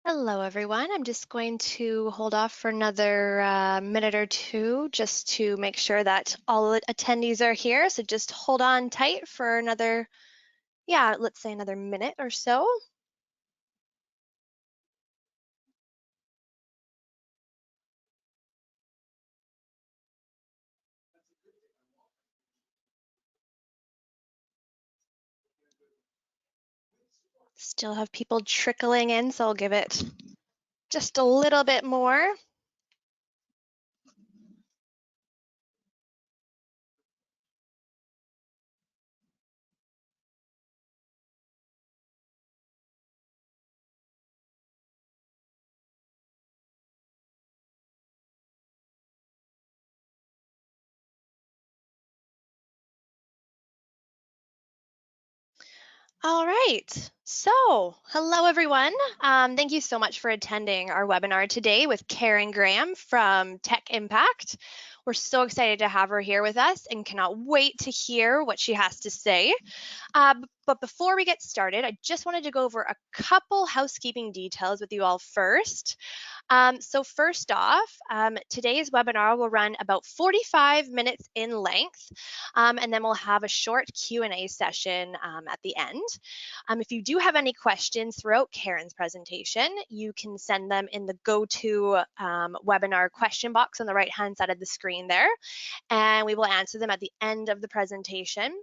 Hello, everyone. I'm just going to hold off for another minute or two just to make sure that all attendees are here. So just hold on tight for another, let's say another minute or so. Still have people trickling in, so I'll give it just a little bit more. All right. So, hello, everyone. Thank you so much for attending our webinar today with Karen Graham from Tech Impact. We're so excited to have her here with us and cannot wait to hear what she has to say. But before we get started, I just wanted to go over a couple housekeeping details with you all first. So first off, today's webinar will run about 45 minutes in length, and then we'll have a short Q&A session at the end. If you do have any questions throughout Karen's presentation, you can send them in the GoTo webinar question box on the right-hand side of the screen there, and we will answer them at the end of the presentation.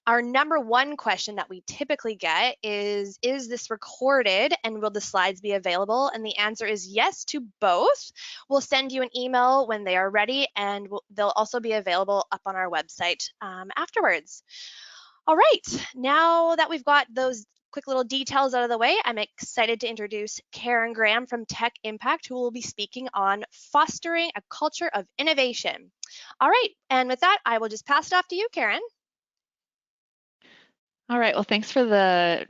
Our number one question that we typically get is this recorded and will the slides be available? And the answer is yes to both. We'll send you an email when they are ready, and they'll also be available up on our website afterwards. All right, now that we've got those quick little details out of the way, I'm excited to introduce Karen Graham from Tech Impact, who will be speaking on fostering a culture of innovation. All right, and with that, I will just pass it off to you, Karen. All right, well, thanks for the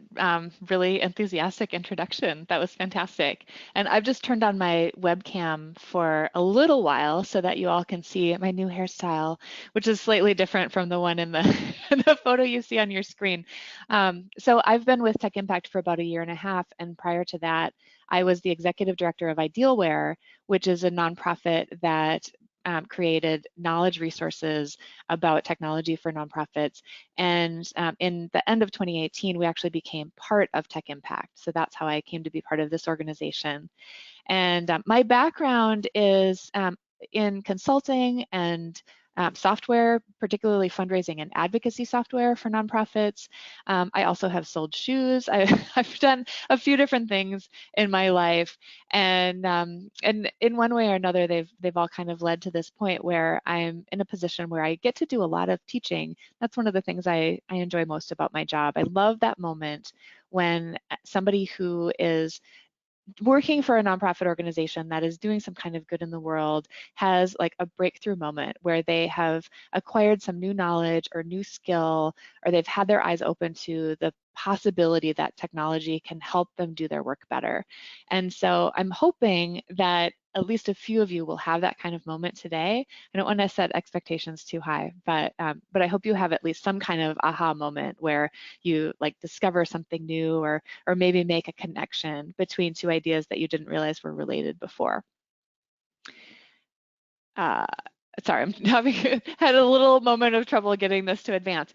really enthusiastic introduction. That was fantastic. And I've just turned on my webcam for a little while so that you all can see my new hairstyle, which is slightly different from the one in the, the photo you see on your screen. So I've been with Tech Impact for about a year and a half, and prior to that, I was the executive director of Idealware, which is a nonprofit that created knowledge resources about technology for nonprofits. And in the end of 2018, we actually became part of Tech Impact. So that's how I came to be part of this organization. And my background is in consulting and software, particularly fundraising and advocacy software for nonprofits. I also have sold shoes. I've done a few different things in my life, and in one way or another, they've all kind of led to this point where I'm in a position where I get to do a lot of teaching. That's one of the things I enjoy most about my job. I love that moment when somebody who is working for a nonprofit organization that is doing some kind of good in the world has like a breakthrough moment where they have acquired some new knowledge or new skill, or they've had their eyes open to the possibility that technology can help them do their work better. And so I'm hoping that at least a few of you will have that kind of moment today. I don't want to set expectations too high, but I hope you have at least some kind of aha moment where you like discover something new, or maybe make a connection between two ideas that you didn't realize were related before. Uh, Sorry, I'm having had a little moment of trouble getting this to advance.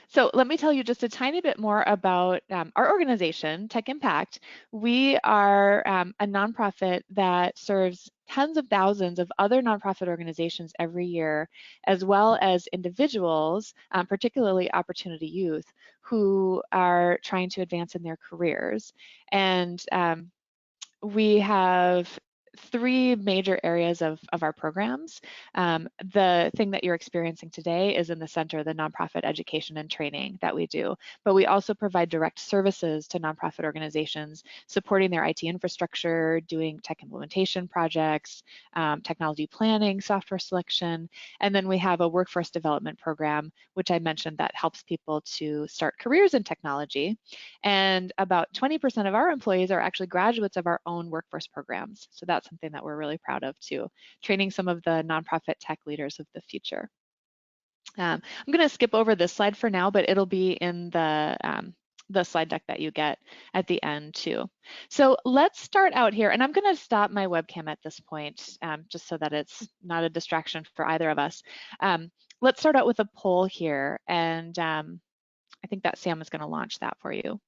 So let me tell you just a tiny bit more about our organization, Tech Impact. We are a nonprofit that serves tens of thousands of other nonprofit organizations every year, as well as individuals, particularly Opportunity Youth, who are trying to advance in their careers. And we have three major areas of our programs. The thing that you're experiencing today is in the center, the nonprofit education and training that we do. But we also provide direct services to nonprofit organizations, supporting their IT infrastructure, doing tech implementation projects, technology planning, software selection. And then we have a workforce development program, which I mentioned, that helps people to start careers in technology. And about 20% of our employees are actually graduates of our own workforce programs. So that's something that we're really proud of too, training some of the nonprofit tech leaders of the future. I'm going to skip over this slide for now, but it'll be in the the slide deck that you get at the end too. So let's start out here, and I'm going to stop my webcam at this point, just so that it's not a distraction for either of us. Let's start out with a poll here, and I think that Sam is going to launch that for you.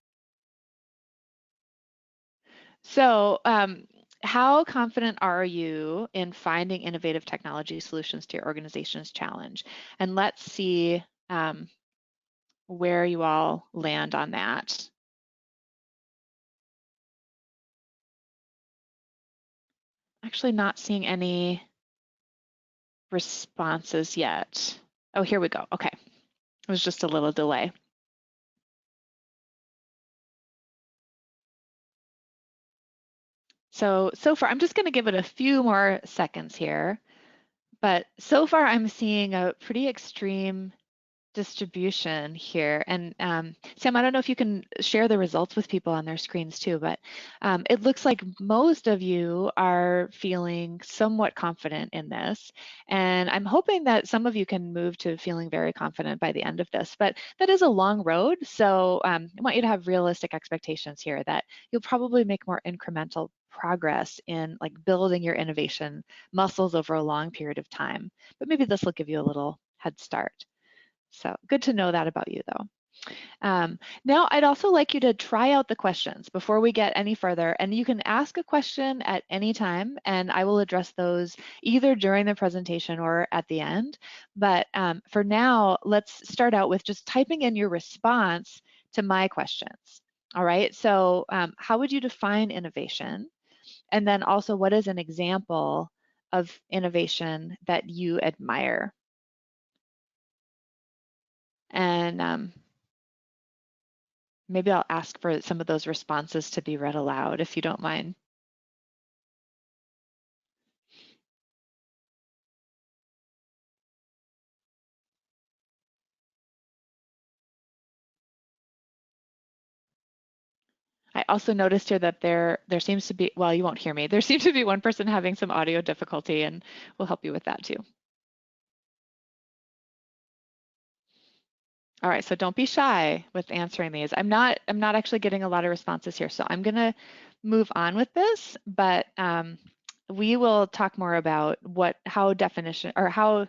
So how confident are you in finding innovative technology solutions to your organization's challenge? And let's see where you all land on that. Actually not seeing any responses yet. Oh, here we go. Okay, it was just a little delay. So far, I'm just going to give it a few more seconds here, but so far I'm seeing a pretty extreme distribution here. And Sam, I don't know if you can share the results with people on their screens too, but it looks like most of you are feeling somewhat confident in this. And I'm hoping that some of you can move to feeling very confident by the end of this, but that is a long road. So I want you to have realistic expectations here that you'll probably make more incremental progress in like building your innovation muscles over a long period of time. But maybe this will give you a little head start. So good to know that about you though. Now I'd also like you to try out the questions before we get any further, and you can ask a question at any time and I will address those either during the presentation or at the end. But for now, let's start out with just typing in your response to my questions. All right, so how would you define innovation? And then also, what is an example of innovation that you admire? And maybe I'll ask for some of those responses to be read aloud if you don't mind. I also noticed here that there seems to be, well, you won't hear me. There seems to be one person having some audio difficulty, and we'll help you with that too. All right, so don't be shy with answering these. I'm not actually getting a lot of responses here, so I'm gonna move on with this, but we will talk more about how definition or how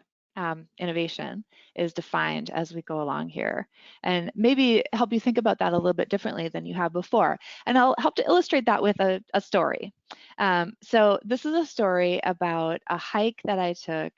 innovation is defined as we go along here, and maybe help you think about that a little bit differently than you have before. And I'll help to illustrate that with a story. So this is a story about a hike that I took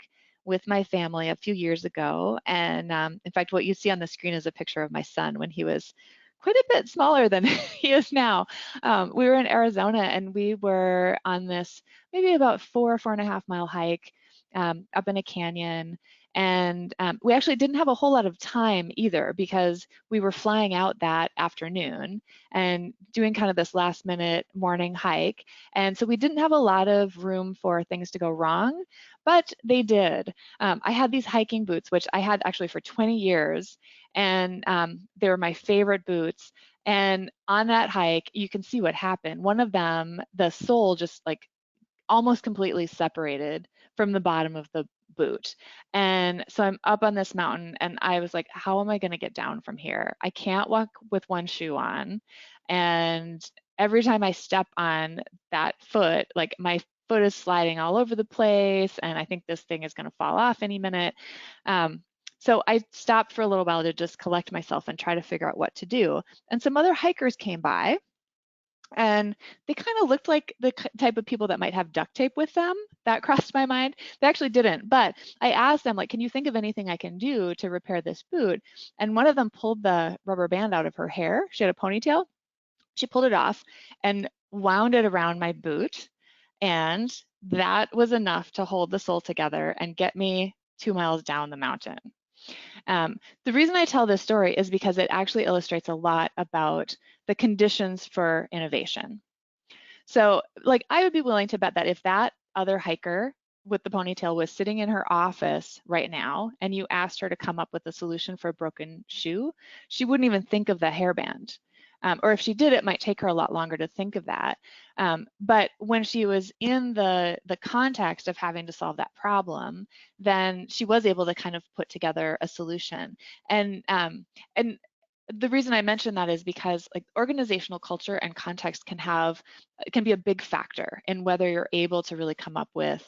with my family a few years ago. And in fact, what you see on the screen is a picture of my son when he was quite a bit smaller than he is now. We were in Arizona and we were on this maybe about 4.5 mile hike up in a canyon. And we actually didn't have a whole lot of time either because we were flying out that afternoon and doing kind of this last minute morning hike. And so we didn't have a lot of room for things to go wrong, but they did. I had these hiking boots, which I had actually for 20 years, and they were my favorite boots. And on that hike, you can see what happened. One of them, the sole just like almost completely separated from the bottom of the boot. And so I'm up on this mountain and I was like, how am I going to get down from here? I can't walk with one shoe on. And every time I step on that foot, like my foot is sliding all over the place. And I think this thing is going to fall off any minute. So I stopped for a little while to just collect myself and try to figure out what to do. And some other hikers came by and they kind of looked like the type of people that might have duct tape with them. That crossed my mind. They actually didn't, but I asked them, like, can you think of anything I can do to repair this boot? And one of them pulled the rubber band out of her hair. She had a ponytail. She pulled it off and wound it around my boot. And that was enough to hold the sole together and get me 2 miles down the mountain. The reason I tell this story is because it actually illustrates a lot about the conditions for innovation. So like I would be willing to bet that if that other hiker with the ponytail was sitting in her office right now and you asked her to come up with a solution for a broken shoe, she wouldn't even think of the hairband. Or if she did, it might take her a lot longer to think of that. But when she was in the context of having to solve that problem, then she was able to kind of put together a solution. And the reason I mention that is because like organizational culture and context can be a big factor in whether you're able to really come up with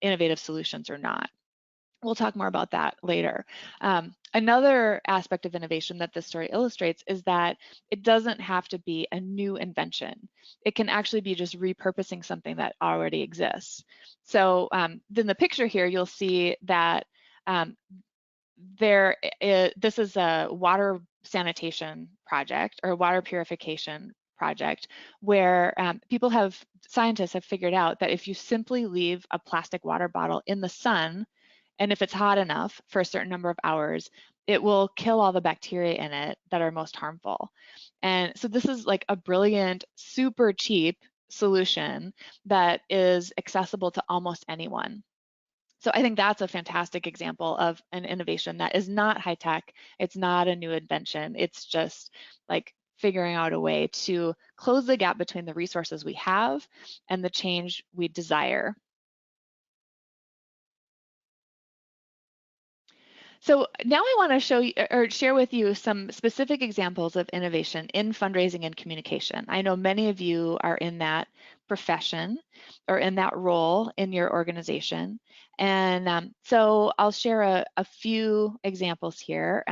innovative solutions or not. We'll talk more about that later. Another aspect of innovation that this story illustrates is that it doesn't have to be a new invention. It can actually be just repurposing something that already exists. So in the picture here, you'll see that um, this is a water sanitation project or water purification project where scientists have figured out that if you simply leave a plastic water bottle in the sun, and if it's hot enough for a certain number of hours, it will kill all the bacteria in it that are most harmful. And so this is like a brilliant, super cheap solution that is accessible to almost anyone. So I think that's a fantastic example of an innovation that is not high tech. It's not a new invention. It's just like figuring out a way to close the gap between the resources we have and the change we desire. So now I want to show you or share with you some specific examples of innovation in fundraising and communication. I know many of you are in that profession or in that role in your organization. And so I'll share a few examples here.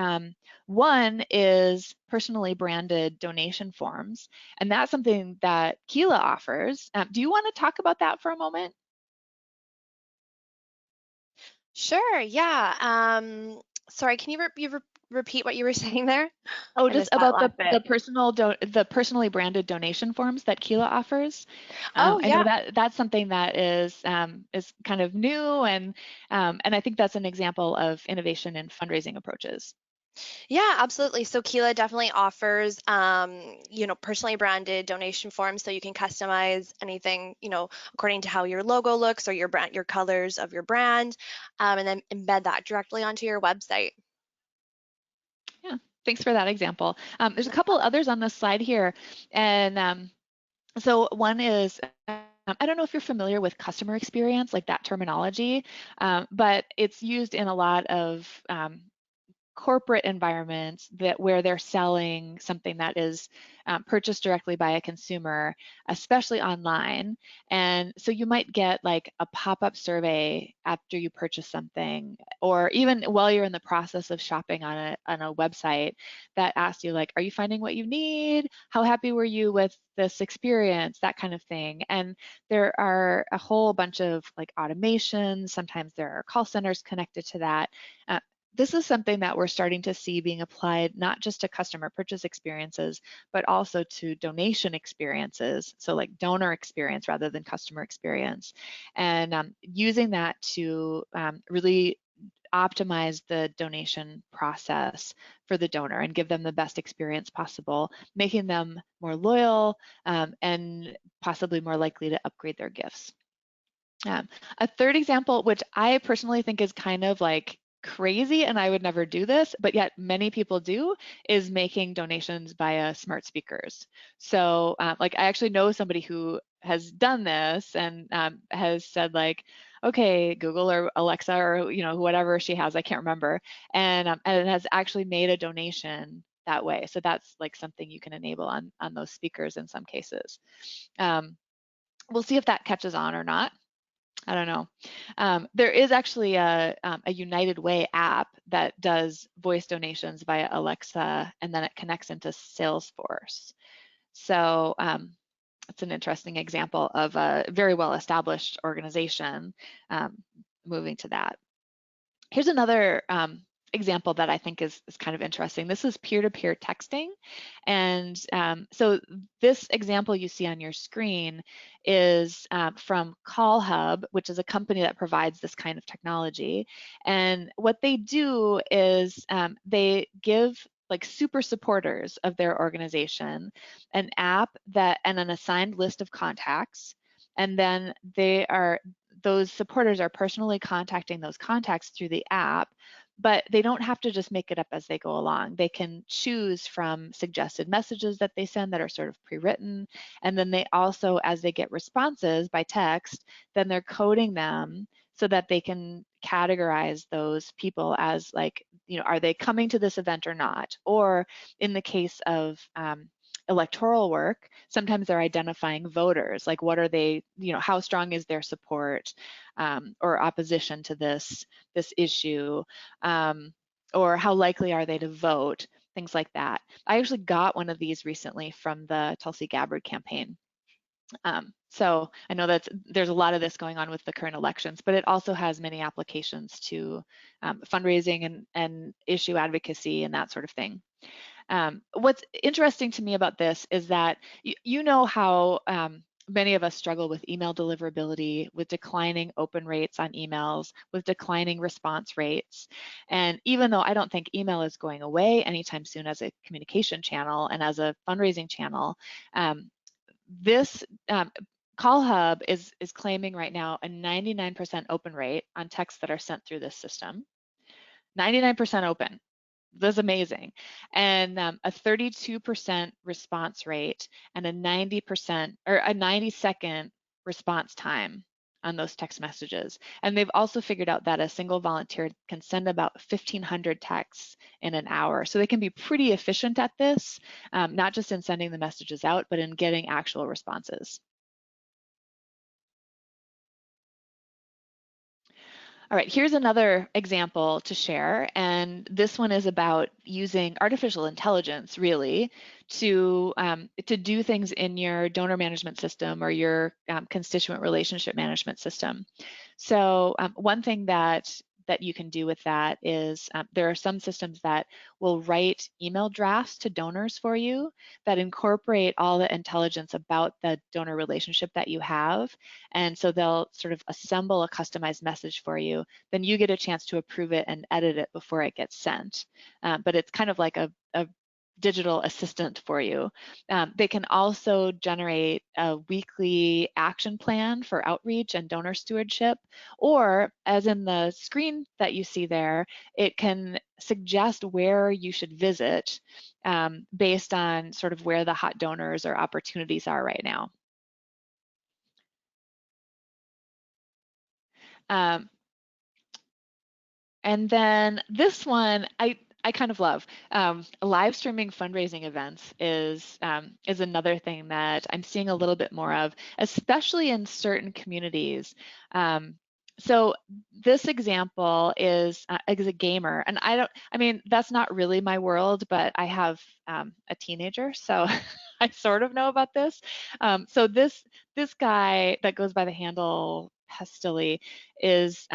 One is personally branded donation forms, and that's something that Keela offers. Do you want to talk about that for a moment? Sure, yeah. Sorry, can you repeat what you were saying there? Oh, I just missed that about last bit. the personally branded donation forms that Keela offers. Oh, I know yeah. that that's something that is kind of new, and I think that's an example of innovation in fundraising approaches. Yeah, absolutely. So Keela definitely offers, personally branded donation forms so you can customize anything, according to how your logo looks or your brand, your colors of your brand, and then embed that directly onto your website. Yeah, thanks for that example. There's a No couple problem. others on this slide here, and so one is. I don't know if you're familiar with customer experience, like that terminology, but it's used in a lot of corporate environments that where they're selling something that is purchased directly by a consumer, especially online. And so you might get like a pop-up survey after you purchase something, or even while you're in the process of shopping on a website that asks you like, are you finding what you need? How happy were you with this experience? That kind of thing. And there are a whole bunch of like automations. Sometimes there are call centers connected to that. This is something that we're starting to see being applied not just to customer purchase experiences, but also to donation experiences. So like donor experience rather than customer experience. And using that to really optimize the donation process for the donor and give them the best experience possible, making them more loyal and possibly more likely to upgrade their gifts. Um, a third example, which I personally think is kind of like crazy and I would never do this, but yet many people do, is making donations via smart speakers. So like I actually know somebody who has done this and has said like, okay, Google or Alexa or whatever she has, I can't remember, and it has actually made a donation that way. So that's like something you can enable on those speakers in some cases. Um, we'll see if that catches on or not. I don't know. There is actually a United Way app that does voice donations via Alexa, and then it connects into Salesforce. So it's an interesting example of a very well-established organization moving to that. Here's another example that I think is kind of interesting. This is peer-to-peer texting. And so this example you see on your screen is from Call Hub, which is a company that provides this kind of technology. And what they do is they give like super supporters of their organization an app that and an assigned list of contacts. And then those supporters are personally contacting those contacts through the app, but they don't have to just make it up as they go along. They can choose from suggested messages that they send that are sort of pre-written. And then they also, as they get responses by text, then they're coding them so that they can categorize those people as like, are they coming to this event or not? Or in the case of electoral work, sometimes they're identifying voters, like what are they, how strong is their support or opposition to this issue, or how likely are they to vote, things like that. I actually got one of these recently from the Tulsi Gabbard campaign. So I know that there's a lot of this going on with the current elections, but it also has many applications to fundraising and issue advocacy and that sort of thing. What's interesting to me about this is that you know how many of us struggle with email deliverability, with declining open rates on emails, with declining response rates. And even though I don't think email is going away anytime soon as a communication channel and as a fundraising channel, this Call Hub is claiming right now a 99% open rate on texts that are sent through this system. 99% open. That's amazing. And a 32% response rate and a 90% or a 90-second response time on those text messages. And they've also figured out that a single volunteer can send about 1,500 texts in an hour. So they can be pretty efficient at this, not just in sending the messages out, but in getting actual responses. All right, here's another example to share, and this one is about using artificial intelligence, really, to do things in your donor management system or your constituent relationship management system. So one thing that you can do with that is there are some systems that will write email drafts to donors for you that incorporate all the intelligence about the donor relationship that you have. And so they'll sort of assemble a customized message for you. Then you get a chance to approve it and edit it before it gets sent. But it's kind of like a digital assistant for you. They can also generate a weekly action plan for outreach and donor stewardship, or as in the screen that you see there, it can suggest where you should visit based on sort of where the hot donors or opportunities are right now. Um, And then this one, I kind of love. Live streaming fundraising events is another thing that I'm seeing a little bit more of, especially in certain communities. So this example is a gamer, and I mean, that's not really my world, but I have a teenager, so I sort of know about this. So this guy that goes by the handle Pestily is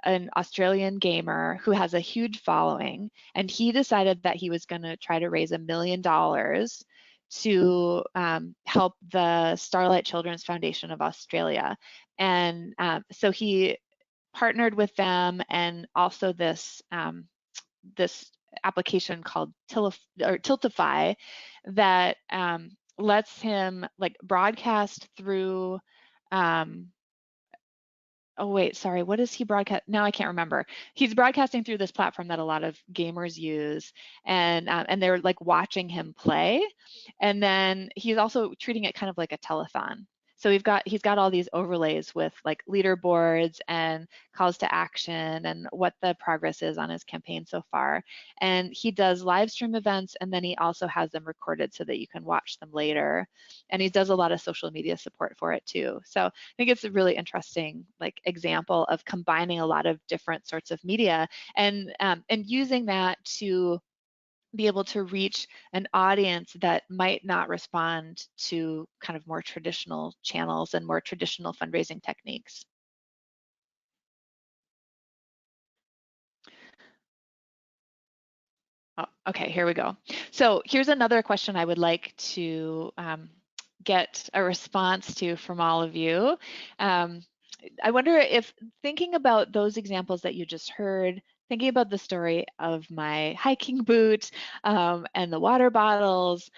an Australian gamer who has a huge following, and he decided that he was going to try to raise $1 million to help the Starlight Children's Foundation of Australia. And so he partnered with them, and also this application called Tiltify that lets him like broadcast through oh wait, sorry, what is he broadcast? Now I can't remember. He's broadcasting through this platform that a lot of gamers use, and they're like watching him play, and then he's also treating it kind of like a telethon. So he's got all these overlays with like leaderboards and calls to action and what the progress is on his campaign so far. And he does live stream events, and then he also has them recorded so that you can watch them later. And he does a lot of social media support for it too. So I think it's a really interesting like example of combining a lot of different sorts of media and using that to be able to reach an audience that might not respond to kind of more traditional channels and more traditional fundraising techniques. Oh, okay, here we go. So here's another question I would like to get a response to from all of you. I wonder if thinking about those examples that you just heard, thinking about the story of my hiking boot and the water bottles,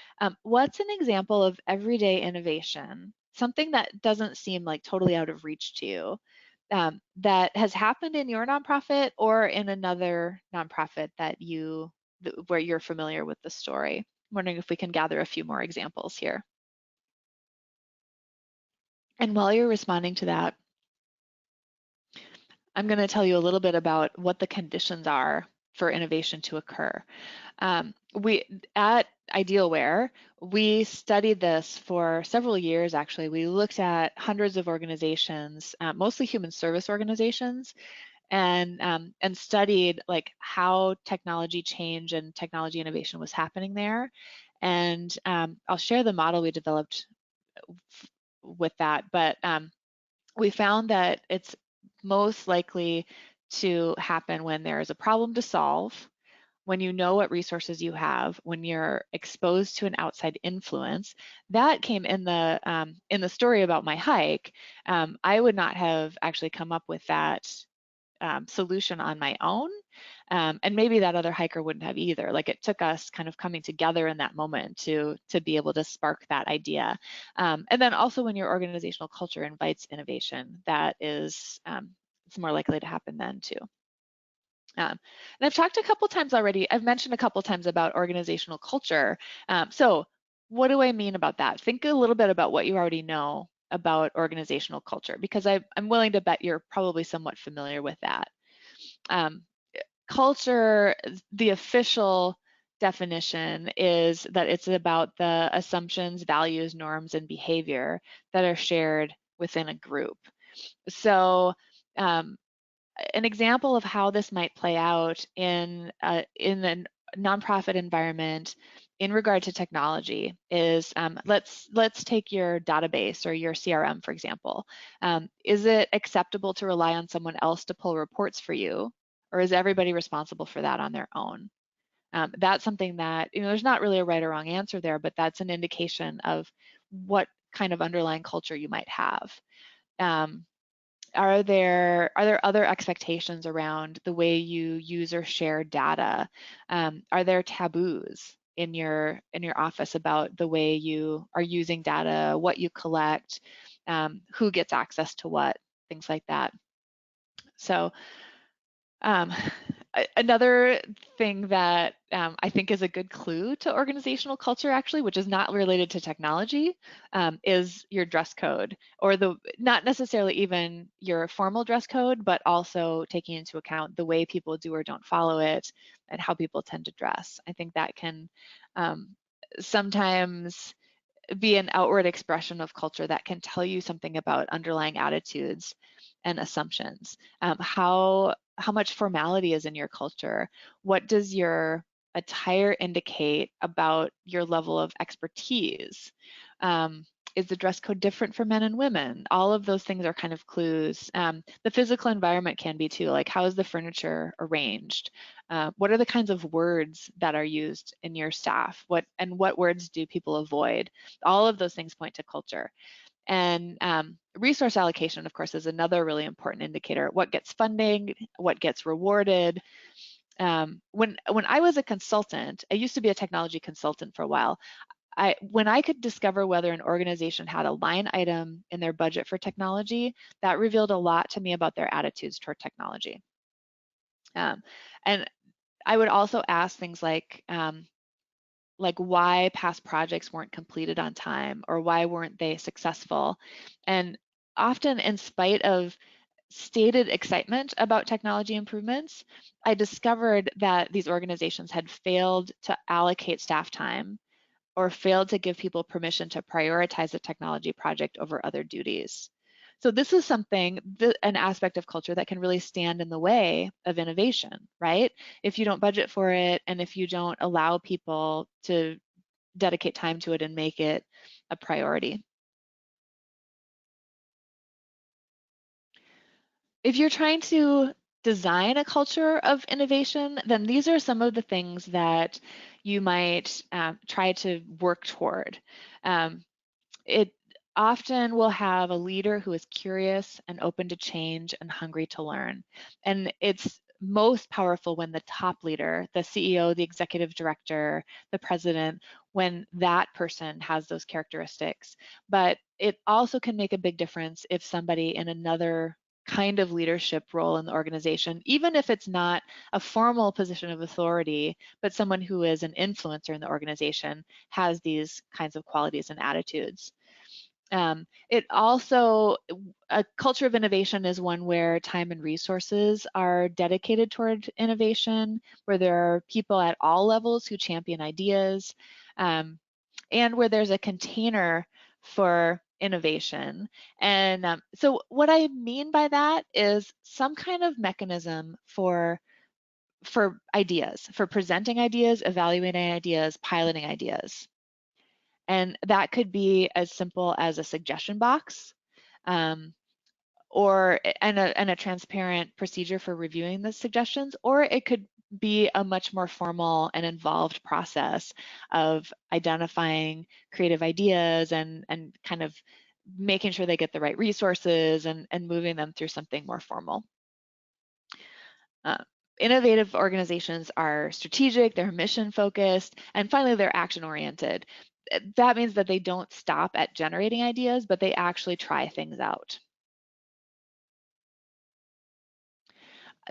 what's an example of everyday innovation, something that doesn't seem like totally out of reach to you, that has happened in your nonprofit or in another nonprofit where you're familiar with the story? I'm wondering if we can gather a few more examples here. And while you're responding to that, I'm going to tell you a little bit about what the conditions are for innovation to occur. We at Idealware, we studied this for several years actually. We looked at hundreds of organizations, mostly human service organizations, and studied like how technology change and technology innovation was happening there. And I'll share the model we developed with that, but we found that it's most likely to happen when there is a problem to solve, when you know what resources you have, when you're exposed to an outside influence. That came in the story about my hike. I would not have actually come up with that solution on my own. And maybe that other hiker wouldn't have either. Like it took us kind of coming together in that moment to be able to spark that idea. And then also when your organizational culture invites innovation, that is, it's more likely to happen then too. And I've talked a couple times already, I've mentioned a couple times about organizational culture. So what do I mean about that? Think a little bit about what you already know about organizational culture, because I'm willing to bet you're probably somewhat familiar with that. Um, Culture, the official definition is that it's about the assumptions, values, norms, and behavior that are shared within a group. So um, an example of how this might play out in a nonprofit environment in regard to technology is let's take your database or your CRM, for example. Is it acceptable to rely on someone else to pull reports for you, or is everybody responsible for that on their own? That's something that, there's not really a right or wrong answer there, but that's an indication of what kind of underlying culture you might have. Um, are there other expectations around the way you use or share data? Are there taboos in your office about the way you are using data, what you collect, who gets access to what, things like that. So um, another thing that I think is a good clue to organizational culture, actually, which is not related to technology, is your dress code, or not necessarily even your formal dress code, but also taking into account the way people do or don't follow it and how people tend to dress. I think that can um, sometimes be an outward expression of culture that can tell you something about underlying attitudes and assumptions. How much formality is in your culture? What does your attire indicate about your level of expertise? Is the dress code different for men and women? All of those things are kind of clues. The physical environment can be too, like how is the furniture arranged? What are the kinds of words that are used in your staff? What words do people avoid? All of those things point to culture. And resource allocation, of course, is another really important indicator. What gets funding, what gets rewarded. When I was a consultant, I used to be a technology consultant for a while. When I could discover whether an organization had a line item in their budget for technology, that revealed a lot to me about their attitudes toward technology. And I would also ask things like why past projects weren't completed on time or why weren't they successful. And often in spite of stated excitement about technology improvements, I discovered that these organizations had failed to allocate staff time or failed to give people permission to prioritize a technology project over other duties. So this is something, an aspect of culture that can really stand in the way of innovation, right? If you don't budget for it and if you don't allow people to dedicate time to it and make it a priority. If you're trying to design a culture of innovation, then these are some of the things that you might try to work toward. Um, it often will have a leader who is curious and open to change and hungry to learn. And it's most powerful when the top leader, the CEO, the executive director, the president, when that person has those characteristics. But it also can make a big difference if somebody in another kind of leadership role in the organization, even if it's not a formal position of authority, but someone who is an influencer in the organization has these kinds of qualities and attitudes. It also, a culture of innovation is one where time and resources are dedicated toward innovation, where there are people at all levels who champion ideas, and where there's a container for innovation. And so what I mean by that is some kind of mechanism for ideas, for presenting ideas, evaluating ideas, piloting ideas. And that could be as simple as a suggestion box, um, and a transparent procedure for reviewing the suggestions, or it could be a much more formal and involved process of identifying creative ideas and kind of making sure they get the right resources and moving them through something more formal. Uh, Innovative organizations are strategic, they're mission focused, and finally they're action oriented. That means that they don't stop at generating ideas, but they actually try things out.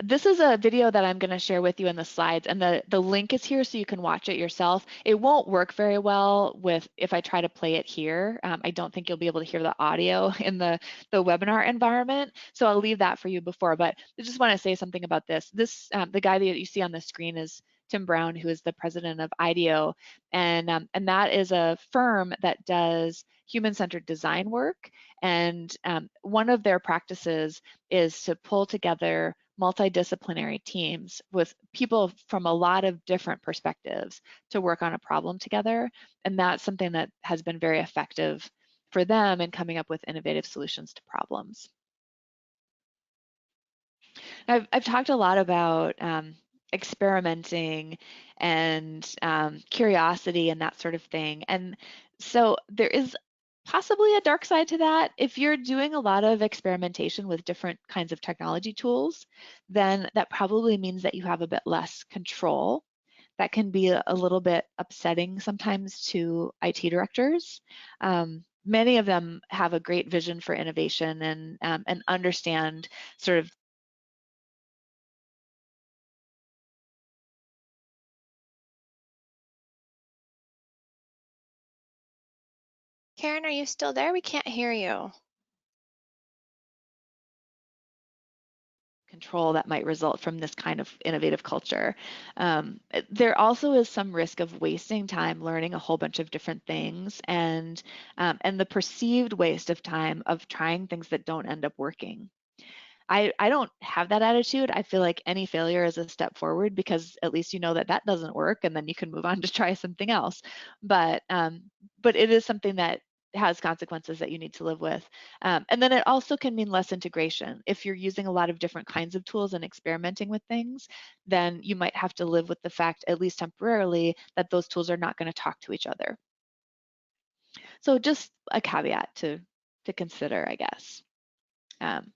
This is a video that I'm going to share with you in the slides, and the link is here so you can watch it yourself. It won't work very well with if I try to play it here. I don't think you'll be able to hear the audio in the webinar environment, so I'll leave that for you before, but I just want to say something about this. The guy that you see on the screen is Tim Brown, who is the president of IDEO, and that is a firm that does human-centered design work, and one of their practices is to pull together multidisciplinary teams with people from a lot of different perspectives to work on a problem together. And that's something that has been very effective for them in coming up with innovative solutions to problems. I've talked a lot about experimenting and curiosity and that sort of thing. And so there is possibly a dark side to that. If you're doing a lot of experimentation with different kinds of technology tools, then that probably means that you have a bit less control. That can be a little bit upsetting sometimes to IT directors. Many of them have a great vision for innovation and understand sort of. Karen, are you still there? We can't hear you. Control that might result from this kind of innovative culture. There also is some risk of wasting time learning a whole bunch of different things and the perceived waste of time of trying things that don't end up working. I don't have that attitude. I feel like any failure is a step forward because at least you know that that doesn't work and then you can move on to try something else. But it is something that has consequences that you need to live with. And then it also can mean less integration. If you're using a lot of different kinds of tools and experimenting with things, then you might have to live with the fact, at least temporarily, that those tools are not going to talk to each other. So just a caveat to consider, I guess. Um,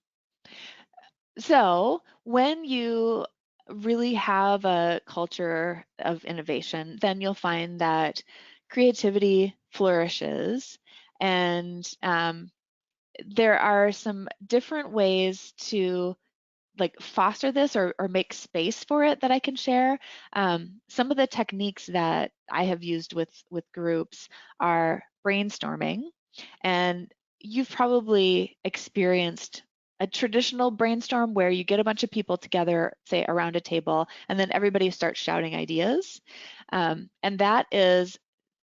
So when you really have a culture of innovation, then you'll find that creativity flourishes, and there are some different ways to like foster this or make space for it that I can share. Some of the techniques that I have used with groups are brainstorming, and you've probably experienced a traditional brainstorm where you get a bunch of people together, say around a table, and then everybody starts shouting ideas. And that is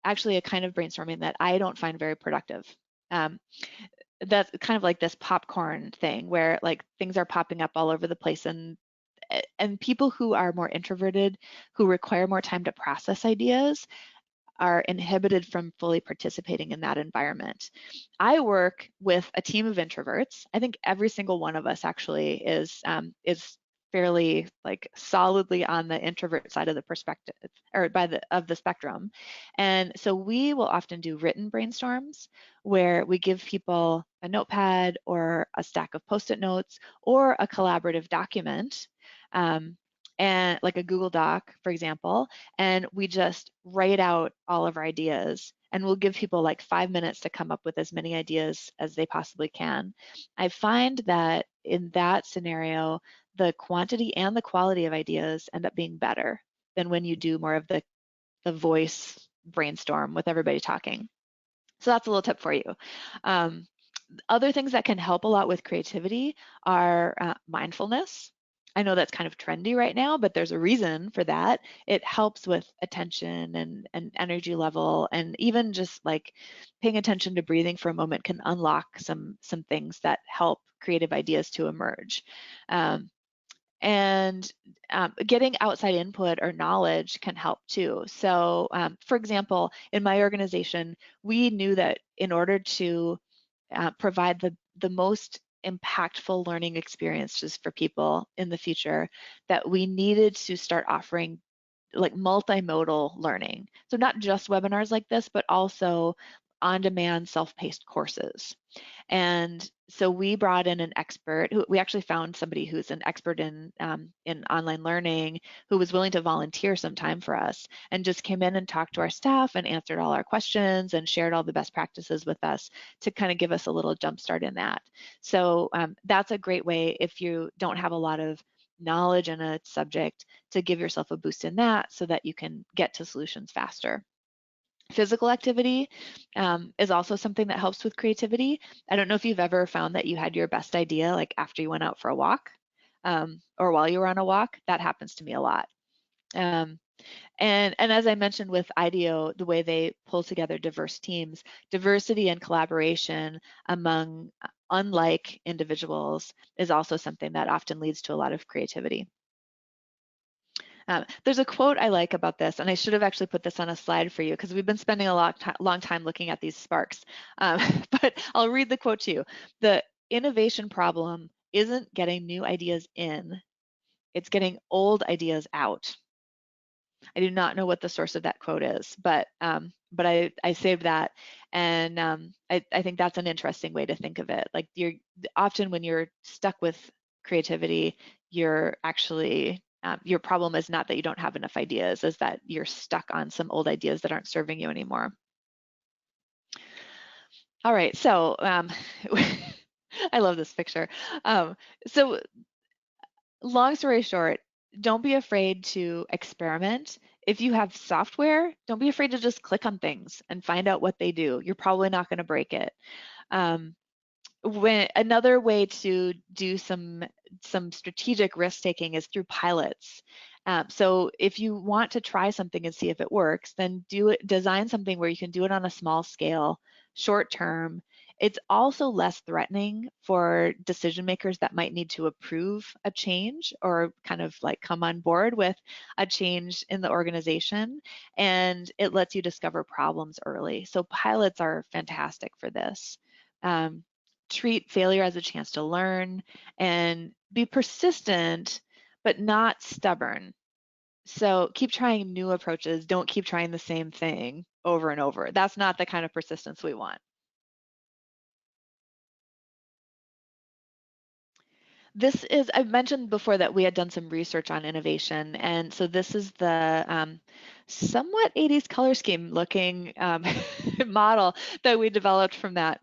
actually a kind of brainstorming that I don't find very productive. Um, that's kind of like this popcorn thing where like things are popping up all over the place and people who are more introverted, who require more time to process ideas, are inhibited from fully participating in that environment. I work with a team of introverts. I think every single one of us actually is fairly like solidly on the introvert side of the perspective or of the spectrum. And so we will often do written brainstorms where we give people a notepad or a stack of post-it notes or a collaborative document, um, and like a Google Doc, for example, and we just write out all of our ideas, and we'll give people like 5 minutes to come up with as many ideas as they possibly can. I find that in that scenario, the quantity and the quality of ideas end up being better than when you do more of the voice brainstorm with everybody talking. So that's a little tip for you. Um, Other things that can help a lot with creativity are mindfulness. I know that's kind of trendy right now, but there's a reason for that. It helps with attention and energy level, and even just like paying attention to breathing for a moment can unlock some things that help creative ideas to emerge. Um, and getting outside input or knowledge can help too. So, for example, in my organization, we knew that in order to provide the most impactful learning experiences for people in the future, that we needed to start offering like multimodal learning. So not just webinars like this, but also on-demand self-paced courses. And so we brought in an expert. We actually found somebody who's an expert in online learning, who was willing to volunteer some time for us, and just came in and talked to our staff and answered all our questions and shared all the best practices with us to kind of give us a little jump start in that. So that's a great way if you don't have a lot of knowledge in a subject to give yourself a boost in that so that you can get to solutions faster. Physical activity is also something that helps with creativity. I don't know if you've ever found that you had your best idea like after you went out for a walk or while you were on a walk. That happens to me a lot. Um, and as I mentioned with IDEO, the way they pull together diverse teams, diversity and collaboration among unlike individuals is also something that often leads to a lot of creativity. There's a quote I like about this, and I should have actually put this on a slide for you because we've been spending a long time looking at these sparks. Um, but I'll read the quote to you. The innovation problem isn't getting new ideas in, it's getting old ideas out. I do not know what the source of that quote is, but I saved that, and I think that's an interesting way to think of it. Like you're often when you're stuck with creativity, you're actually your problem is not that you don't have enough ideas, is that you're stuck on some old ideas that aren't serving you anymore. All right, so I love this picture. So long story short, don't be afraid to experiment. If you have software, don't be afraid to just click on things and find out what they do. You're probably not going to break it. Um, another way to do some strategic risk taking is through pilots. So if you want to try something and see if it works, then design something where you can do it on a small scale, short term. It's also less threatening for decision makers that might need to approve a change or kind of like come on board with a change in the organization, and it lets you discover problems early. So pilots are fantastic for this. Um, Treat failure as a chance to learn and be persistent, but not stubborn. So keep trying new approaches. Don't keep trying the same thing over and over. That's not the kind of persistence we want. This is, I've mentioned before that we had done some research on innovation. And so this is the somewhat 80s color scheme looking model that we developed from that.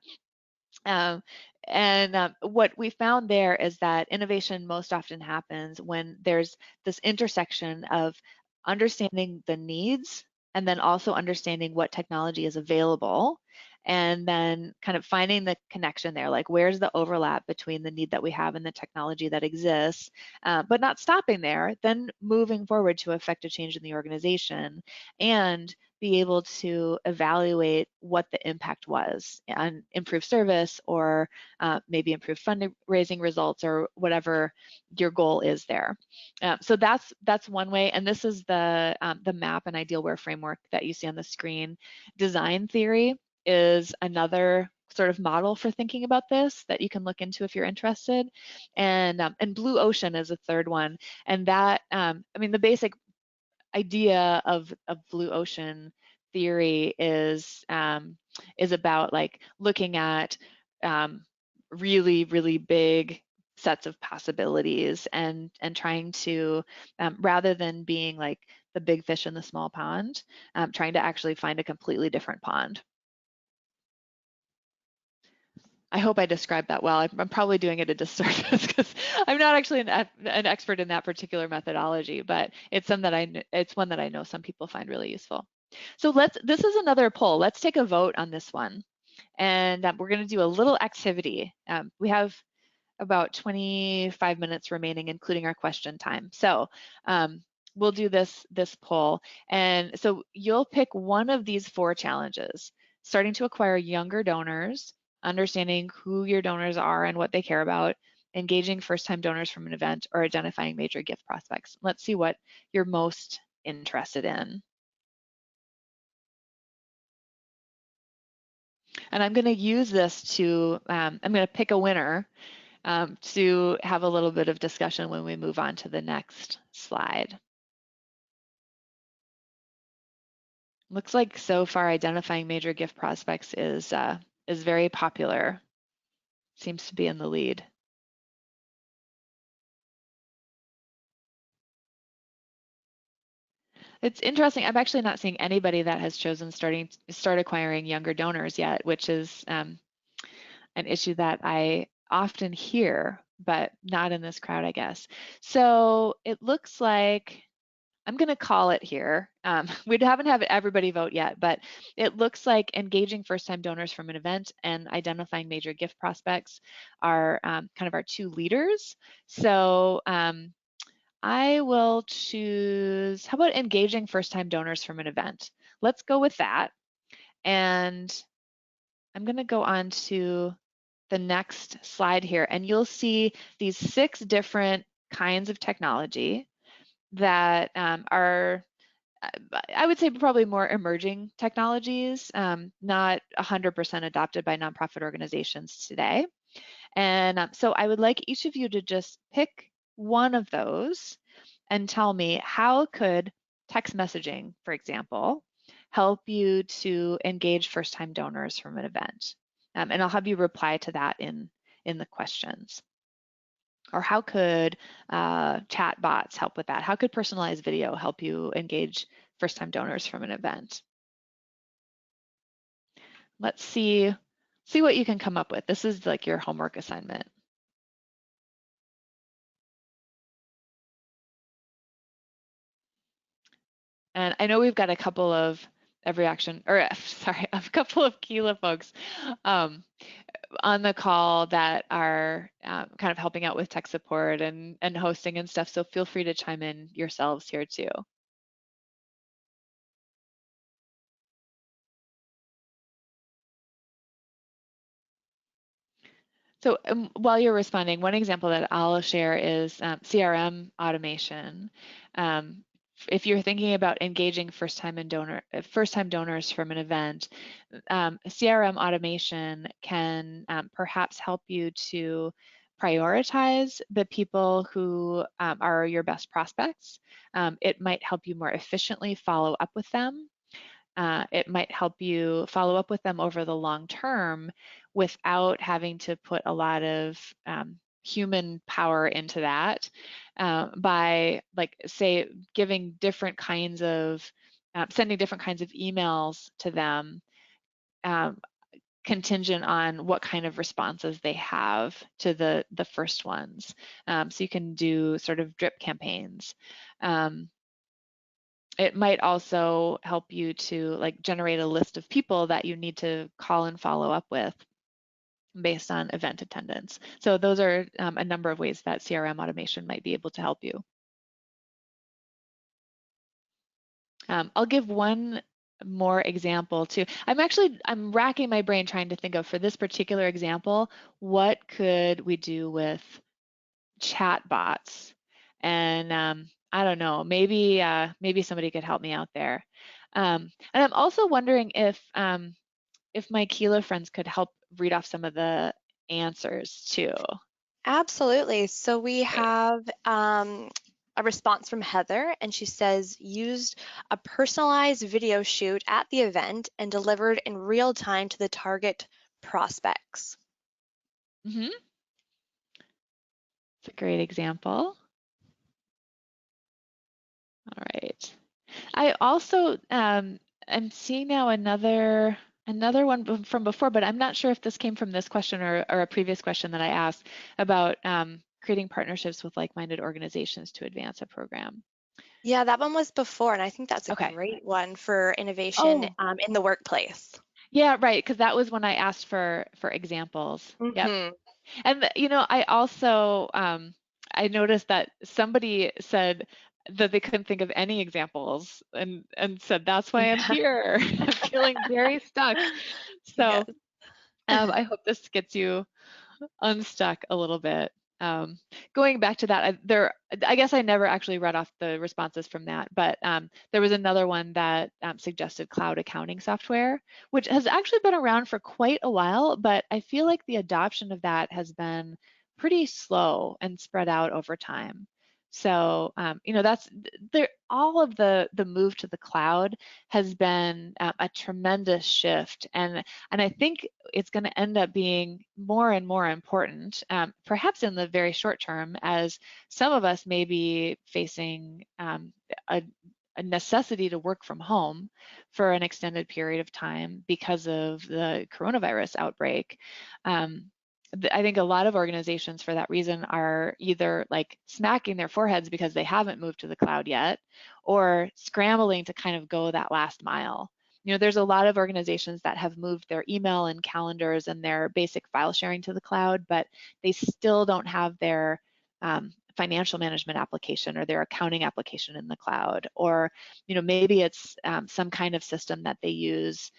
Um, and what we found there is that innovation most often happens when there's this intersection of understanding the needs and then also understanding what technology is available, and then kind of finding the connection there, like where's the overlap between the need that we have and the technology that exists, but not stopping there, then moving forward to affect a change in the organization and be able to evaluate what the impact was and improve service or maybe improve fundraising results or whatever your goal is there. So that's one way, and this is the map and Idealware framework that you see on the screen. Design theory is another sort of model for thinking about this that you can look into if you're interested, and blue ocean is a third one, and that I mean the basic idea of blue ocean theory is about like looking at um, really big sets of possibilities and trying to rather than being like the big fish in the small pond, trying to actually find a completely different pond. I hope I described that well. I'm probably doing it a disservice because I'm not actually an expert in that particular methodology, but it's it's one that I know some people find really useful. So this is another poll. Let's take a vote on this one. And we're going to do a little activity. We have about 25 minutes remaining, including our question time. So we'll do this poll. And so you'll pick one of these 4 challenges: starting to acquire younger donors, understanding who your donors are and what they care about, engaging first-time donors from an event, or identifying major gift prospects. Let's see what you're most interested in. And I'm going to use this to, I'm going to pick a winner to have a little bit of discussion when we move on to the next slide. Looks like so far identifying major gift prospects is very popular. Seems to be in the lead. It's interesting. I'm actually not seeing anybody that has chosen start acquiring younger donors yet, which is an issue that I often hear, but not in this crowd, I guess. So it looks like I'm going to call it here. We haven't had everybody vote yet, but it looks like engaging first-time donors from an event and identifying major gift prospects are kind of our 2 leaders. So I will choose, how about engaging first-time donors from an event? Let's go with that. And I'm going to go on to the next slide here, and you'll see these 6 different kinds of technology that are, I would say, probably more emerging technologies, not 100% adopted by nonprofit organizations today. And so I would like each of you to just pick one of those and tell me, how could text messaging, for example, help you to engage first-time donors from an event? And I'll have you reply to that in the questions. Or how could chat bots help with that? How could personalized video help you engage first-time donors from an event? Let's see what you can come up with. This is like your homework assignment. And I know we've got a couple of every action, or sorry, a couple of Keela folks on the call that are kind of helping out with tech support and hosting and stuff. So feel free to chime in yourselves here too. So while you're responding, one example that I'll share is CRM automation. If you're thinking about engaging first-time donors from an event, CRM automation can perhaps help you to prioritize the people who are your best prospects. It might help you more efficiently follow up with them. It might help you follow up with them over the long term without having to put a lot of human power into that, by, like, say, giving different kinds of, sending different kinds of emails to them, contingent on what kind of responses they have to the first ones. So you can do sort of drip campaigns. It might also help you to, like, generate a list of people that you need to call and follow up with based on event attendance. So those are a number of ways that CRM automation might be able to help you. I'll give one more example too. I'm racking my brain trying to think of, for this particular example, what could we do with chat bots? And I don't know, maybe somebody could help me out there. And I'm also wondering if my Keela friends could help read off some of the answers too. Absolutely. So we Great. have a response from Heather, and she says, used a personalized video shoot at the event and delivered in real time to the target prospects. Mm-hmm. It's a great example. All right. I also am seeing now another one from before, but I'm not sure if this came from this question or a previous question that I asked about creating partnerships with like-minded organizations to advance a program. Yeah, that one was before, and I think that's a Okay. great one for innovation Oh, in the workplace. Yeah, right, because that was when I asked for examples. Yep. Hmm. And I also I noticed that somebody said that they couldn't think of any examples and said that's why I'm Yeah. here. I'm feeling very stuck. Yes. So I hope this gets you unstuck a little bit. Um, Going back to that, I guess I never actually read off the responses from that, but there was another one that suggested cloud accounting software, which has actually been around for quite a while, but I feel like the adoption of that has been pretty slow and spread out over time. So, that's there. All of the move to the cloud has been a tremendous shift, and I think it's going to end up being more and more important, perhaps in the very short term, as some of us may be facing a, a necessity to work from home for an extended period of time because of the coronavirus outbreak. Um, I think a lot of organizations for that reason are either like smacking their foreheads because they haven't moved to the cloud yet, or scrambling to kind of go that last mile. There's a lot of organizations that have moved their email and calendars and their basic file sharing to the cloud, but they still don't have their financial management application or their accounting application in the cloud. Or, maybe it's some kind of system that they use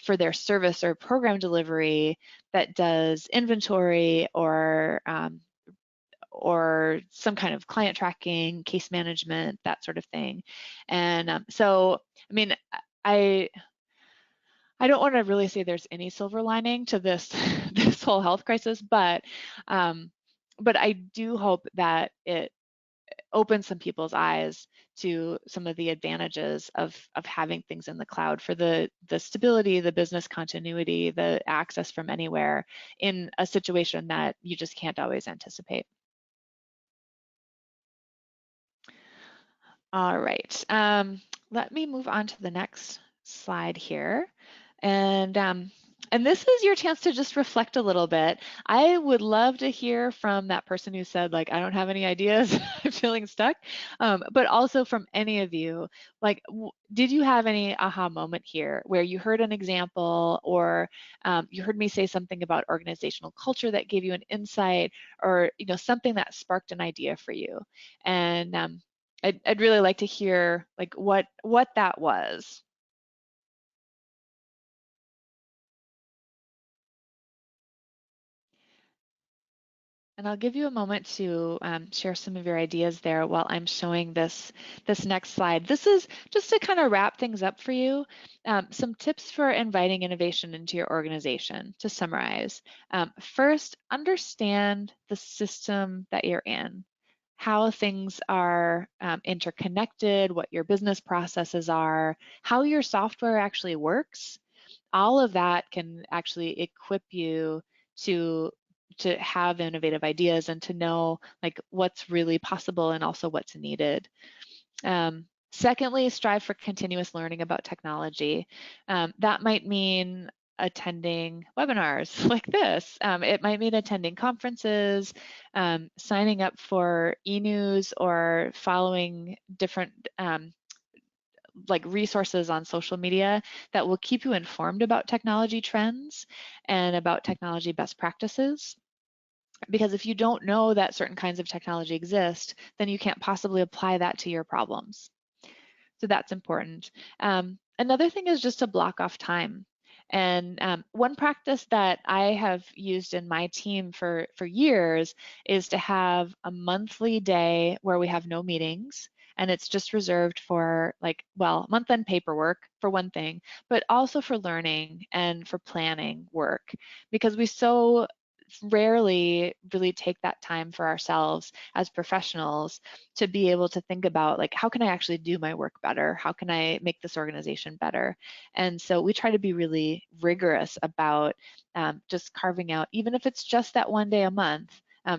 for their service or program delivery that does inventory or some kind of client tracking, case management, that sort of thing. And so, I mean, I I don't want to really say there's any silver lining to this this whole health crisis, um, but I do hope that it opens some people's eyes to some of the advantages of having things in the cloud for the stability, the business continuity, the access from anywhere in a situation that you just can't always anticipate. All right, let me move on to the next slide here. And and this is your chance to just reflect a little bit. I would love to hear from that person who said, like, I don't have any ideas, I'm feeling stuck. But also from any of you, like, did you have any aha moment here where you heard an example or you heard me say something about organizational culture that gave you an insight or, something that sparked an idea for you? And I'd really like to hear like what that was. And I'll give you a moment to share some of your ideas there while I'm showing this next slide. This is just to kind of wrap things up for you. Some tips for inviting innovation into your organization to summarize. First, understand the system that you're in, how things are interconnected, what your business processes are, how your software actually works. All of that can actually equip you to to have innovative ideas and to know like what's really possible and also what's needed. Secondly, strive for continuous learning about technology. That might mean attending webinars like this. It might mean attending conferences, signing up for e-news or following different like resources on social media that will keep you informed about technology trends and about technology best practices. Because if you don't know that certain kinds of technology exist, then you can't possibly apply that to your problems. So that's important. Another thing is just to block off time. And one practice that I have used in my team for years is to have a monthly day where we have no meetings. And it's just reserved for like, well, month-end paperwork for one thing, but also for learning and for planning work because we so rarely really take that time for ourselves as professionals to be able to think about like how can I actually do my work better, how can I make this organization better. And so we try to be really rigorous about just carving out, even if it's just that one day a month,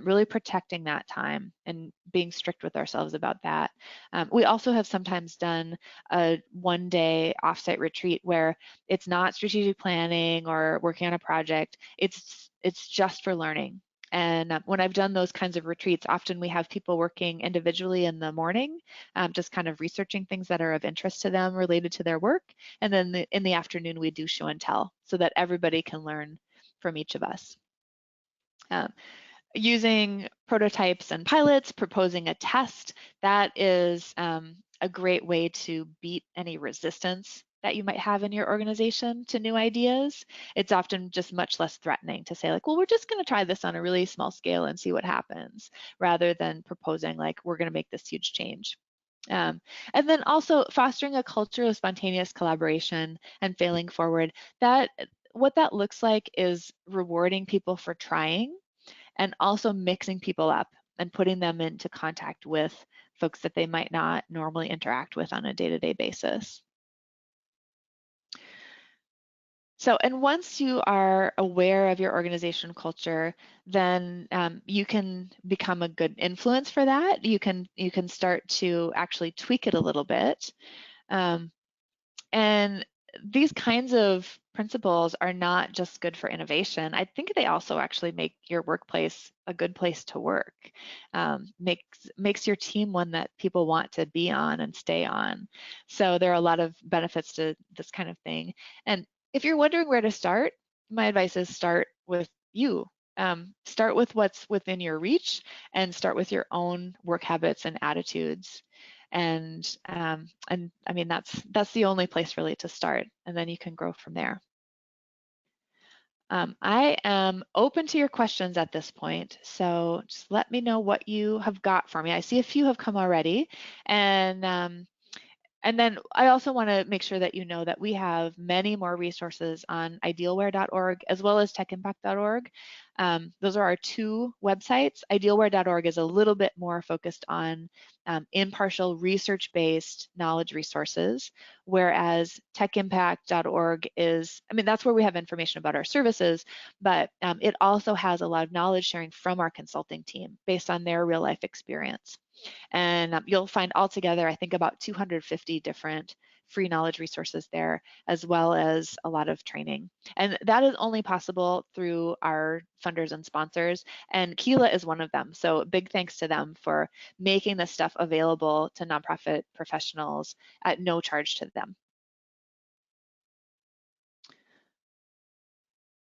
really protecting that time and being strict with ourselves about that. We also have sometimes done a one-day offsite retreat where it's not strategic planning or working on a project, it's just for learning And when I've done those kinds of retreats, often we have people working individually in the morning, just kind of researching things that are of interest to them related to their work. And then in the afternoon, we do show and tell so that everybody can learn from each of us. Um, Using prototypes and pilots, proposing a test, that is a great way to beat any resistance that you might have in your organization to new ideas. It's often just much less threatening to say like, well, we're just going to try this on a really small scale and see what happens, rather than proposing like, we're going to make this huge change. Um, and then also fostering a culture of spontaneous collaboration and failing forward. That what that looks like is rewarding people for trying, and also mixing people up and putting them into contact with folks that they might not normally interact with on a day-to-day basis. So, and once you are aware of your organization culture, then you can become a good influence for that. You can start to actually tweak it a little bit. Um, And these kinds of principles are not just good for innovation. I think they also actually make your workplace a good place to work. Makes your team one that people want to be on and stay on. So there are a lot of benefits to this kind of thing. And if you're wondering where to start, my advice is start with you. Start with what's within your reach, and start with your own work habits and attitudes. And I mean that's the only place really to start, and then you can grow from there. I am open to your questions at this point, so just let me know what you have got for me. I see a few have come already, and and then I also want to make sure that you know that we have many more resources on idealware.org as well as techimpact.org. Those are our two websites. Idealware.org is a little bit more focused on impartial research-based knowledge resources, whereas techimpact.org is, I mean, that's where we have information about our services, but it also has a lot of knowledge sharing from our consulting team based on their real life experience. And you'll find altogether, I think, about 250 different free knowledge resources there, as well as a lot of training. And that is only possible through our funders and sponsors, and Keela is one of them. So big thanks to them for making this stuff available to nonprofit professionals at no charge to them.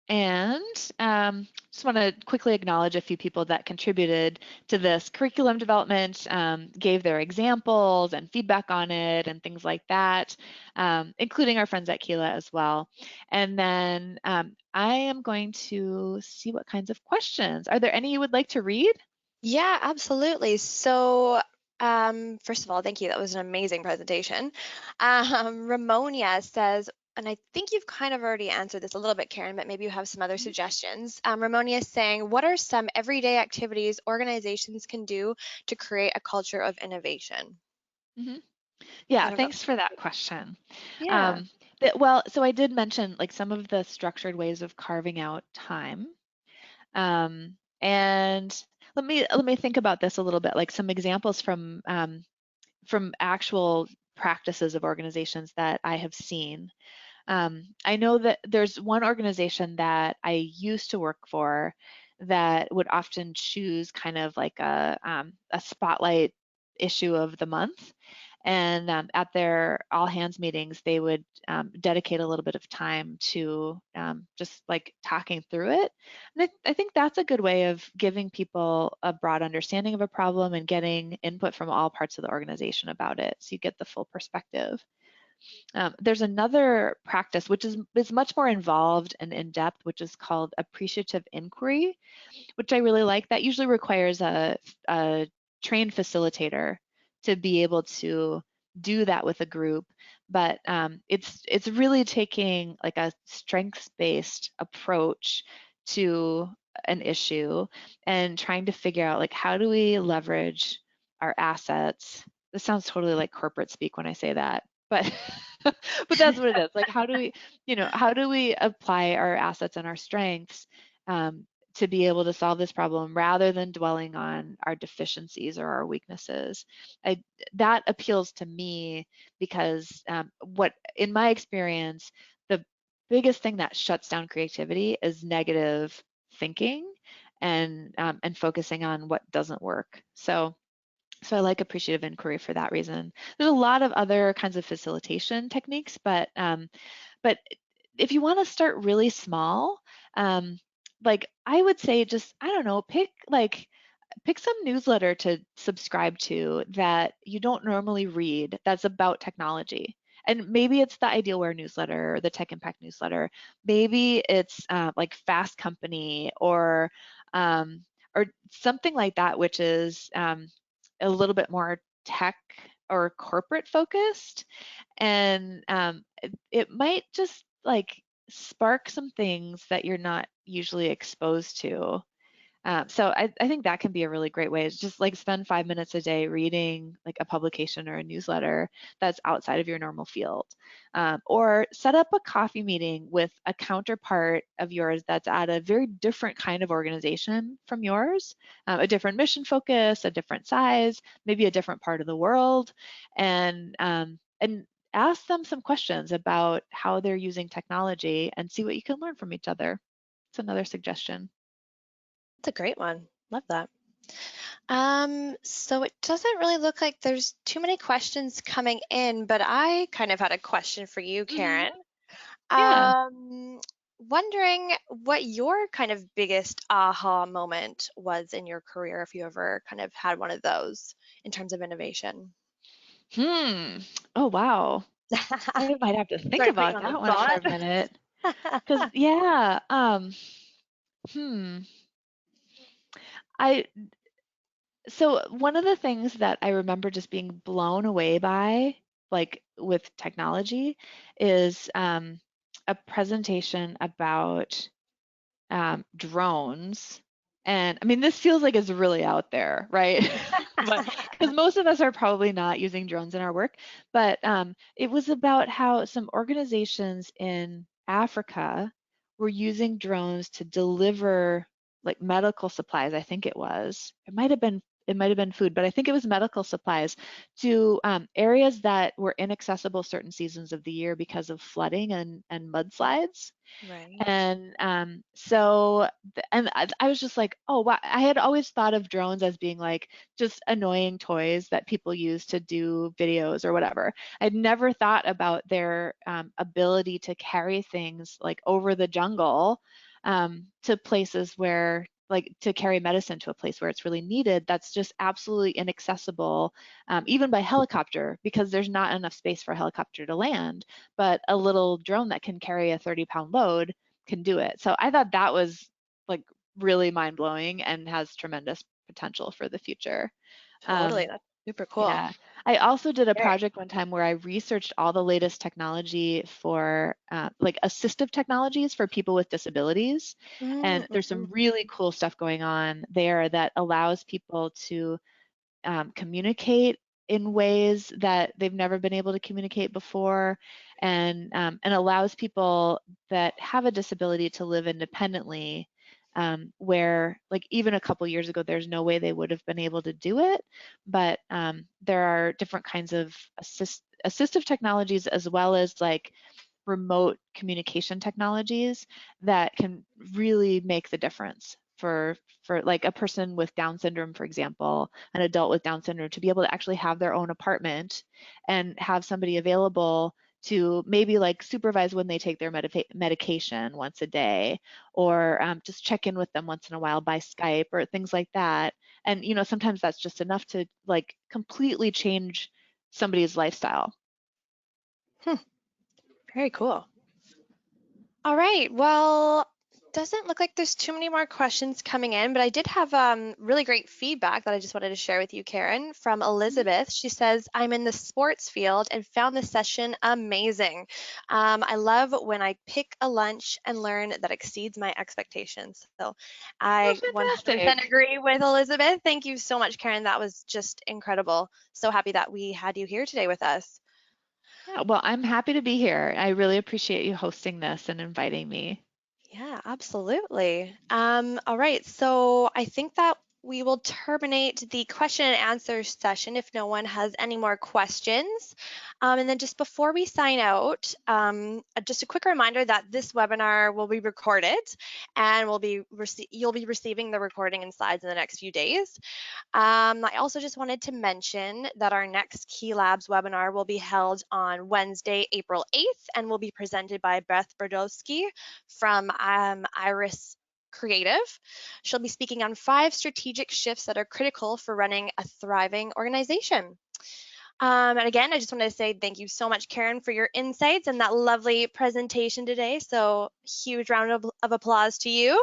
And just want to quickly acknowledge a few people that contributed to this curriculum development, gave their examples and feedback on it and things like that, including our friends at Keela as well. And then I am going to see what kinds of questions. Are there any you would like to read? Yeah, absolutely. So, first of all, thank you. That was an amazing presentation. Ramonia says, and I think you've kind of already answered this a little bit, Karen, but maybe you have some other suggestions. Ramonia is saying, what are some everyday activities organizations can do to create a culture of innovation? Mm-hmm. I Yeah, don't know. thanks for that question. Yeah. Um, well, so I did mention like some of the structured ways of carving out time. And let me think about this a little bit, like some examples from actual practices of organizations that I have seen. I know that there's one organization that I used to work for that would often choose kind of like a spotlight issue of the month. And at their all hands meetings, they would dedicate a little bit of time to just like talking through it. And I think that's a good way of giving people a broad understanding of a problem and getting input from all parts of the organization about it, so you get the full perspective. There's another practice which is much more involved and in depth, which is called appreciative inquiry, which I really like. That usually requires a trained facilitator to be able to do that with a group, but it's really taking like a strengths-based approach to an issue and trying to figure out like how do we leverage our assets. This sounds totally like corporate speak when I say that, but but that's what it is. Like how do we apply our assets and our strengths um, to be able to solve this problem rather than dwelling on our deficiencies or our weaknesses. That appeals to me because what, in my experience, the biggest thing that shuts down creativity is negative thinking and focusing on what doesn't work. So I like appreciative inquiry for that reason. There's a lot of other kinds of facilitation techniques, but if you want to start really small, um, like I would say just, I don't know, pick some newsletter to subscribe to that you don't normally read that's about technology. And maybe it's the Idealware newsletter or the Tech Impact newsletter. Maybe it's like Fast Company um, or something like that, which is a little bit more tech or corporate focused. And it might just like spark some things that you're not usually exposed to. So I think that can be a really great way. It's just like spend 5 minutes a day reading like a publication or a newsletter that's outside of your normal field. Or set up a coffee meeting with a counterpart of yours that's at a very different kind of organization from yours, a different mission focus, a different size, maybe a different part of the world, and ask them some questions about how they're using technology and see what you can learn from each other. It's another suggestion. That's a great one. Love that. So it doesn't really look like there's too many questions coming in, but I kind of had a question for you, Hmm. Karen. Yeah. Wondering what your kind of biggest aha moment was in your career, if you ever kind of had one of those in terms of innovation. Hmm. Oh, wow. I might have to think Sorry, put you about on the that one for spot. a minute. Because, yeah, hmm. I, so one of the things that I remember just being blown away by, like with technology, is a presentation about drones. And I mean, this feels like it's really out there, right? But because most of us are probably not using drones in our work, but it was about how some organizations in Africa were using drones to deliver like medical supplies. I think it was. It might have been food, but I think it was medical supplies to areas that were inaccessible certain seasons of the year because of flooding and mudslides. Right. And I was just like, oh wow, I had always thought of drones as being like just annoying toys that people use to do videos or whatever. I'd never thought about their ability to carry things like over the jungle to places where like to carry medicine to a place where it's really needed that's just absolutely inaccessible, even by helicopter, because there's not enough space for a helicopter to land, but a little drone that can carry a 30-pound load can do it. So I thought that was like really mind blowing and has tremendous potential for the future. Totally. Um, That's super cool. yeah. I also did a Very. project one time where I researched all the latest technology for like assistive technologies for people with disabilities. And there's Mm-hmm. some really cool stuff going on there that allows people to communicate in ways that they've never been able to communicate before, and allows people that have a disability to live independently, where like even a couple years ago there's no way they would have been able to do it. But there are different kinds of assistive technologies as well as like remote communication technologies that can really make the difference for like a person with Down syndrome, for example, an adult with Down syndrome, to be able to actually have their own apartment and have somebody available to maybe like supervise when they take their medication once a day, or just check in with them once in a while by Skype or things like that. And sometimes that's just enough to like completely change somebody's lifestyle. Hmm. Very cool. All right. Well, doesn't look like there's too many more questions coming in, but I did have really great feedback that I just wanted to share with you, Karen, from Mhm. Elizabeth. She says, I'm in the sports field and found this session amazing. I love when I pick a lunch and learn that exceeds my expectations. So Oh, I 100% fantastic. agree with Elizabeth. Thank you so much, Karen. That was just incredible. So happy that we had you here today with us. Yeah, well, I'm happy to be here. I really appreciate you hosting this and inviting me. Yeah, absolutely. All right, so I think that we will terminate the question and answer session if no one has any more questions. And then just before we sign out, just a quick reminder that this webinar will be recorded and you'll be receiving the recording and slides in the next few days. I also just wanted to mention that our next Key Labs webinar will be held on Wednesday, April 8th, and will be presented by Beth Brodowski from Iris Creative. She'll be speaking on 5 strategic shifts that are critical for running a thriving organization. And again, I just wanted to say thank you so much, Karen, for your insights and that lovely presentation today. So huge round of applause to you.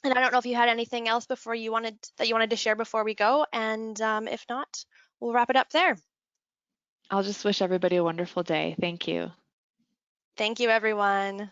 And I don't know if you had anything else before you wanted to share before we go. And if not, we'll wrap it up there. I'll just wish everybody a wonderful day. Thank you. Thank you, everyone.